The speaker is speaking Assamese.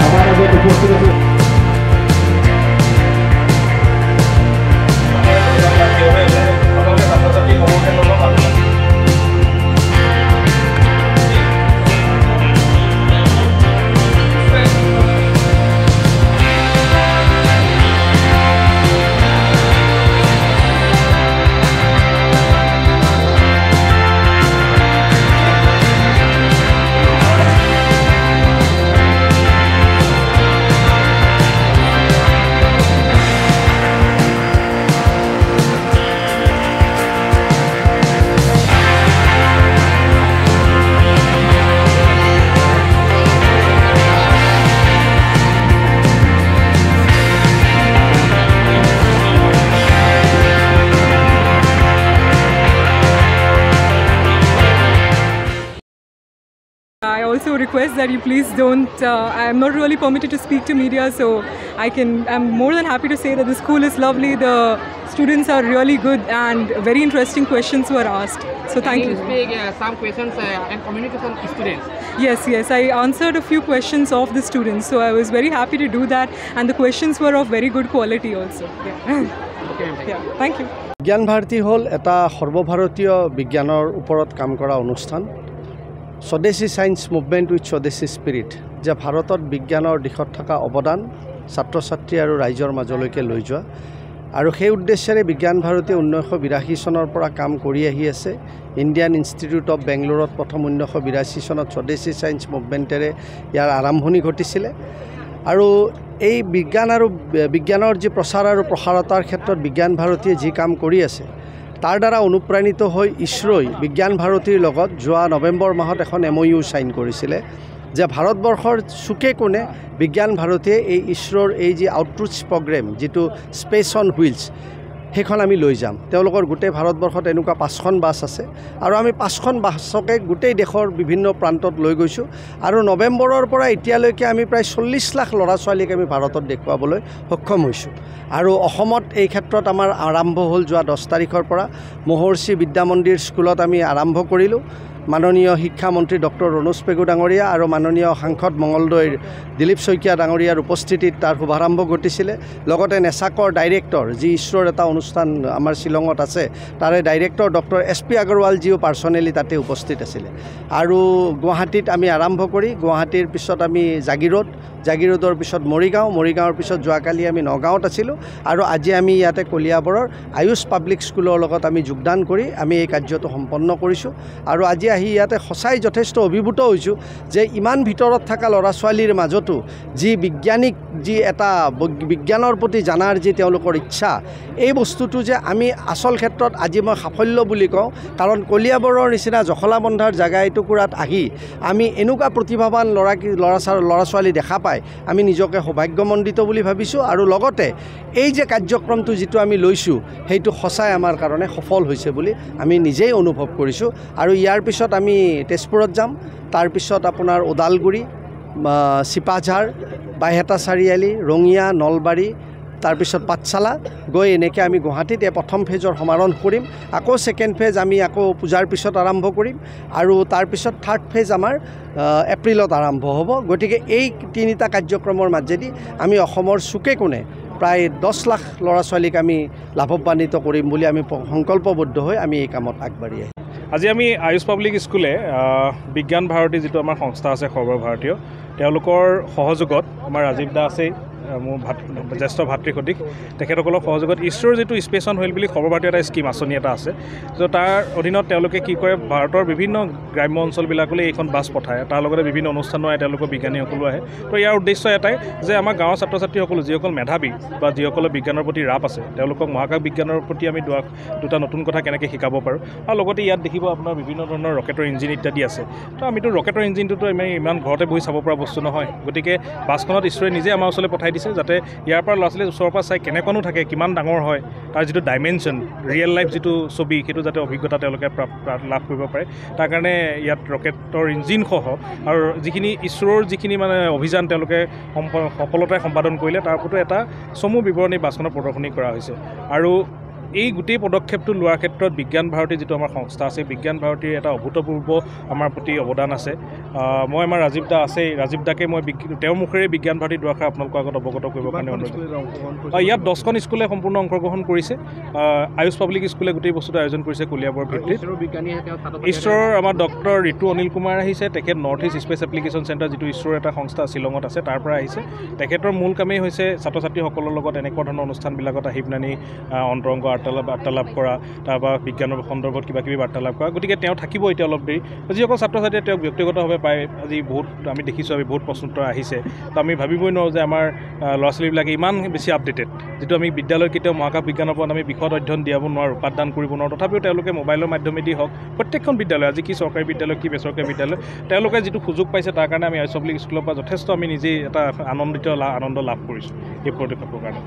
আমার আগে উপস্থিত আছে I also request that you please don't, I am not really permitted to speak to media, so I'm more than happy to say that the school is lovely, the students are really good and very interesting questions were asked. So thank you. Can you speak some questions and communication students? Yes, I answered a few questions of the students, so I was very happy to do that and the questions were of very good quality also. Yeah, thank you. জ্ঞান ভাৰতী হ'ল এটা সৰ্বভাৰতীয় বিজ্ঞানৰ ওপৰত কাম কৰা অনুষ্ঠান স্বদেশী সায়েন্স মুভমেন্ট উইথ স্বদেশী স্পিৰিট যে ভাৰতত বিজ্ঞানৰ দিশত থকা অৱদান ছাত্ৰ ছাত্ৰী আৰু ৰাইজৰ মাজলৈকে লৈ যোৱা আৰু সেই উদ্দেশ্যেৰে বিজ্ঞান ভাৰতী 1982 চনৰ পৰা কাম কৰি আহি আছে ইণ্ডিয়ান ইনষ্টিটিউট অফ বেংগলোৰত প্ৰথম 1982 চনত স্বদেশী সায়েন্স মুভমেন্টেৰে ইয়াৰ আৰম্ভণি ঘটিছিলে আৰু এই বিজ্ঞানৰ যি প্ৰচাৰ আৰু প্ৰসাৰতাৰ ক্ষেত্ৰত বিজ্ঞান ভাৰতীয়ে যি কাম কৰি আছে তাৰ দ্বাৰা অনুপ্ৰাণিত হৈ ইছৰোই বিজ্ঞান ভাৰতীৰ লগত যোৱা নৱেম্বৰ মাহত এখন MOU সাইন কৰিছিলে যে ভাৰতবৰ্ষৰ চুকে কোণে বিজ্ঞান ভাৰতীয়ে এই ইছৰোৰ এই যি আউটৰিচ প্ৰগ্ৰেম যেটো স্পেস অন হুইলছ সেইখন আমি লৈ যাম তেওঁলোকৰ গোটেই ভাৰতবৰ্ষত এনেকুৱা 5খন বাছ আছে আৰু আমি 5খন বাছকে গোটেই দেশৰ বিভিন্ন প্ৰান্তত লৈ গৈছো আৰু নৱেম্বৰৰ পৰা এতিয়ালৈকে আমি প্ৰায় 40 লাখ ল'ৰা ছোৱালীক আমি ভাৰতত দেখুৱাবলৈ সক্ষম হৈছো আৰু অসমত এই ক্ষেত্ৰত আমাৰ আৰম্ভ হ'ল যোৱা 10 তাৰিখৰ পৰা মহৰ্ষি বিদ্যা মন্দিৰ স্কুলত আমি আৰম্ভ কৰিলো মাননীয় শিক্ষামন্ত্ৰী ডক্টৰ ৰণোজ পেগু ডাঙৰীয়া আৰু মাননীয় সাংসদ মঙ্গলদৈৰ দিলীপ শইকীয়া ডাঙৰীয়াৰ উপস্থিতিত তাৰ শুভাৰম্ভ ঘটিছিলে লগতে নেসাকৰ ডাইৰেক্টৰ যি ইছৰোৰ এটা অনুষ্ঠান আমাৰ শিলঙত আছে তাৰে ডাইৰেক্টৰ ডক্টৰ SP আগৰৱাল জিও পাৰ্সনেলি তাতে উপস্থিত আছিল আৰু গুৱাহাটীত আমি আৰম্ভ কৰি গুৱাহাটীৰ পিছত আমি জাগিৰোডৰ পিছত মৰিগাঁৱৰ পিছত যোৱাকালি আমি নগাঁৱত আছিলোঁ আৰু আজি আমি ইয়াতে কলিয়াবৰৰ আয়ুষ পাব্লিক স্কুলৰ লগত আমি যোগদান কৰি আমি এই কাৰ্যটো সম্পন্ন কৰিছোঁ আৰু আজি আহি ইয়াতে সঁচাই যথেষ্ট অভিভূত হৈছোঁ যে ইমান ভিতৰত থকা ল'ৰা ছোৱালীৰ মাজতো যি বিজ্ঞানিক যি এটা বিজ্ঞানৰ প্ৰতি জানাৰ যি তেওঁলোকৰ ইচ্ছা এই বস্তুটো যে আমি আসল ক্ষেত্ৰত আজি মই সাফল্য বুলি কওঁ কাৰণ কলিয়াবৰৰ নিচিনা জখলাবন্ধাৰ জাগা এটুকুৰাত আহি আমি এনেকুৱা প্ৰতিভাৱান ল'ৰা ছোৱালী দেখা পাই আমি নিজকে সৌভাগ্যমণ্ডিত বুলি ভাবিছোঁ আৰু লগতে এই যে কাৰ্যক্ৰমটো যেটো আমি লৈছোঁ সেইটো সঁচাই আমাৰ কাৰণে সফল হৈছে বুলি আমি নিজেই অনুভৱ কৰিছোঁ আৰু ইয়াৰ পিছত আমি তেজপুৰত যাম তাৰ পিছত আপোনাৰ ওদালগুৰি সিপাঝাৰ বাইহেটা চাৰিআলি ৰঙিয়া নলবাৰী তাৰ পিছত পাঠশালা গৈ এনেকৈ আমি গুৱাহাটীত প্ৰথম ফেজৰ সমাৰণ কৰিম আকৌ সেকেন্ড ফেজ আমি আকৌ পূজাৰ পিছত আৰম্ভ কৰিম আৰু তাৰ পিছত থাৰ্ড ফেজ আমাৰ এপ্ৰিলত আৰম্ভ হ'ব গতিকে এই তিনিটা কাৰ্যক্ৰমৰ মাজেদি আমি অসমৰ চুকে কোণে প্ৰায় 10 লাখ ল'ৰা ছোৱালীক আমি লাভৱান্বিত কৰিম বুলি আমি সংকল্পবদ্ধ হৈ আমি এই কামত আগবাঢ়ি আহিম আজি আমি আয়ুষ পাব্লিক স্কুলে বিজ্ঞান ভাৰতী যেটো আমাৰ সংস্থা আছে সৰ্বভাৰতীয় তেওঁলোকৰ সহযোগত আমাৰ ৰাজীৱ দা আছে মোৰ জ্যেষ্ঠ ভাতৃ সদীক তেখেতসকলৰ সহযোগত ইছৰোৰ যেটো স্পেস অন হুইল বুলি সৰ্বভাৰতীয় এটা স্কিম আঁচনি এটা আছে তো তাৰ অধীনত তেওঁলোকে কি কৰে ভাৰতৰ বিভিন্ন গ্ৰাম্য অঞ্চলবিলাকলৈ এইখন বাছ পঠায় তাৰ লগতে বিভিন্ন অনুষ্ঠানো আহে তেওঁলোকৰ বিজ্ঞানীসকলো আহে তো ইয়াৰ উদ্দেশ্য এটাই যে আমাৰ গাঁৱৰ ছাত্ৰ ছাত্ৰীসকল যিসকল মেধাবী বা যিসকলৰ বিজ্ঞানৰ প্ৰতি ৰাপ আছে তেওঁলোকক মহাকাশ বিজ্ঞানৰ প্ৰতি আমি দুটা নতুন কথা কেনেকৈ শিকাব পাৰোঁ আৰু লগতে ইয়াত দেখিব আপোনাৰ বিভিন্ন ধৰণৰ ৰকেটৰ ইঞ্জিন ইত্যাদি আছে তো আমিতো ৰকেটৰ ইঞ্জিনটোতো আমি ইমান ঘৰতে বহি চাব পৰা বস্তু নহয় গতিকে বাছখনত ইছৰোৱে নিজে আমাৰ ওচৰলৈ পঠাই দিছে যাতে ইয়াৰ পৰা ল'ৰা ছোৱালীৰ ওচৰৰ পৰা চাই কেনেকুৱানো থাকে কিমান ডাঙৰ হয় তাৰ যেটো ডাইমেনশ্যন ৰিয়েল লাইফ যেটো ছবি সেইটো যাতে অভিজ্ঞতা তেওঁলোকে লাভ কৰিব পাৰে তাৰ কাৰণে ইয়াত ৰকেটৰ ইঞ্জিন সহ আৰু যিখিনি ইছৰোৰ যিখিনি মানে অভিযান তেওঁলোকে সফলতাৰে সম্পাদন কৰিলে তাৰ ওপৰতো এটা চমু বিৱৰণী বাছখনৰ প্ৰদৰ্শনী কৰা হৈছে আৰু এই গোটেই পদক্ষেপটো লোৱাৰ ক্ষেত্ৰত বিজ্ঞান ভাৰতী যিটো আমাৰ সংস্থা আছে বিজ্ঞান ভাৰতীৰ এটা অভূতপূৰ্ব আমাৰ প্ৰতি অৱদান আছে মই আমাৰ ৰাজীৱ দা আছেই ৰাজীৱ দাকে মই তেওঁৰ মুখেৰে বিজ্ঞান ভাৰতী দুআষাৰ আপোনালোকৰ আগত অৱগত কৰিবৰ কাৰণে অনুৰোধ ইয়াত 10খন স্কুলে সম্পূৰ্ণ অংশগ্ৰহণ কৰিছে আয়ুষ পাব্লিক স্কুলে গোটেই বস্তুটো আয়োজন কৰিছে কলিয়াবৰ ভিত্তিত ঈশ্বৰৰ আমাৰ ডক্টৰ ঋতু অনিল কুমাৰ আহিছে তেখেত north east space application centre যিটো ঈশ্বৰৰ এটা সংস্থা শ্বিলঙত আছে তাৰ পৰা আহিছে তেখেতৰ মূল কামেই হৈছে ছাত্ৰ ছাত্ৰীসকলৰ লগত এনেকুৱা ধৰণৰ অনুষ্ঠানবিলাকত আহি পিনি অন্তৰংগ বাৰ্তালাপ কৰা তাৰপৰা বিজ্ঞানৰ সন্দৰ্ভত কিবা কিবি বাৰ্তালাপ কৰা গতিকে তেওঁ থাকিব এতিয়া অলপ দেৰি যিসকল ছাত্ৰ ছাত্ৰীয়ে তেওঁক ব্যক্তিগতভাৱে পায় আজি বহুত আমি দেখিছোঁ আমি বহুত প্ৰশ্নোত্তৰ আহিছে তো আমি ভাবিবই নোৱাৰোঁ যে আমাৰ ল'ৰা ছোৱালীবিলাকে ইমান বেছি আপডেটেড যিটো আমি বিদ্যালয়ত কেতিয়াও মহাকাশ বিজ্ঞানৰ ওপৰত আমি বিশদ অধ্যয়ন দিয়াব নোৱাৰোঁ পাঠদান কৰিব নোৱাৰোঁ তথাপিও তেওঁলোকে মোবাইলৰ মাধ্যমেদি হওক প্ৰত্যেকখন বিদ্যালয় আজি কি চৰকাৰী বিদ্যালয় কি বেচৰকাৰী বিদ্যালয় তেওঁলোকে যিটো সুযোগ পাইছে তাৰ কাৰণে আমি আয়ুষ পাব্লিক স্কুলৰ পৰা যথেষ্ট আমি নিজেই এটা আনন্দ লাভ কৰিছোঁ এই পদক্ষেপৰ কাৰণে